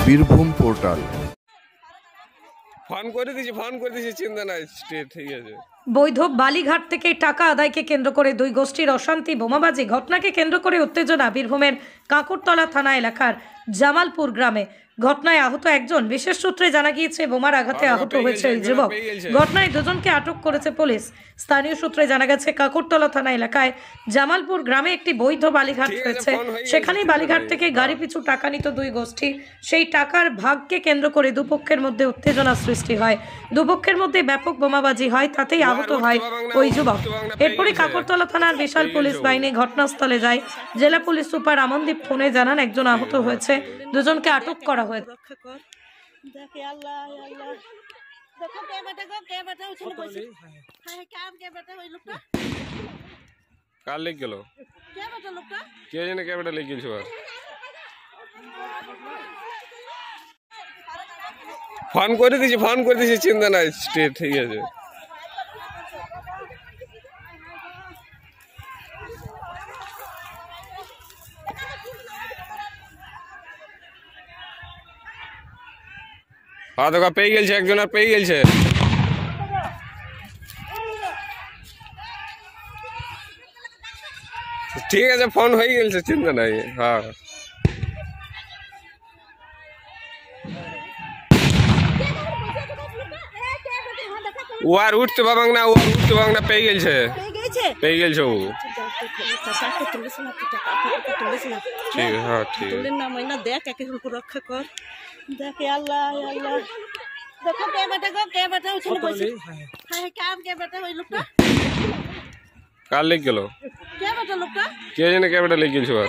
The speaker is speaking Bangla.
বীরভূম পোর্টাল। ফোন করে দিয়েছি চিন্তা নাই, ঠিক আছে। বৈধ বালিঘাট থেকে টাকা আদায়কে কেন্দ্র করে দুই গোষ্ঠীর অশান্তি, বোমাবাজি ঘটনাকে কেন্দ্র করে উত্তেজনা বীরভূমের কাঁকরতলা থানা এলাকার জামালপুর গ্রামে। ঘটনায় আহত একজন, বিশেষ সূত্রে জানা গিয়েছে বোমার আঘাতে আহত হয়েছে ওই যুবক। ঘটনায় দুজনকে আটক করেছে পুলিশ। স্থানীয় সূত্রে জানা গেছে কাঁকরতলা থানা এলাকায় জামালপুর গ্রামে একটি বৈধ বালিঘাট রয়েছে। সেখানেই বালিঘাট থেকে গাড়ি পিছু টাকা নিত দুই গোষ্ঠী। সেই টাকার ভাগকে কেন্দ্র করে দুপক্ষের মধ্যে উত্তেজনা সৃষ্টি হয়। দুপক্ষের মধ্যে ব্যাপক বোমাবাজি হয়, তাতেই আহত হয় ওই যুবক। এরপরে কাঁকরতলা থানার বিশাল পুলিশ বাহিনী ঘটনাস্থলে যায়। জেলা পুলিশ সুপার আমনদীপ ফোনে জানান একজন আহত হয়েছে, দুজনকে আটক করা হয়েছে। কার লেগে গেল? কে জানে কে বেটা লেগে গেছিল। ফোন করে দিয়েছি চিন্তা নাই, ঠিক আছে। হ্যাঁ দেখো পেয়ে গেছে, একজন আর পেয়ে গেছে। ঠিক আছে, ফোন হয়ে গেছে, চিন্তা নাই। হ্যাঁ ও আর উঠতে পাবাং না, পেয়ে গেছে ও। ঠিক হ্যাঁ ঠিক রক্ষা কর। দেখে আল্লাহ আল্লাহ দেখো কে বেটা গো, কে বেটা উঠে বসে। হ্যাঁ কাম কে বেটা ওই লোকটা কার লেগে গেল? কে বেটা লোকটা কে জানে কে বেটা লেগে গেছিল।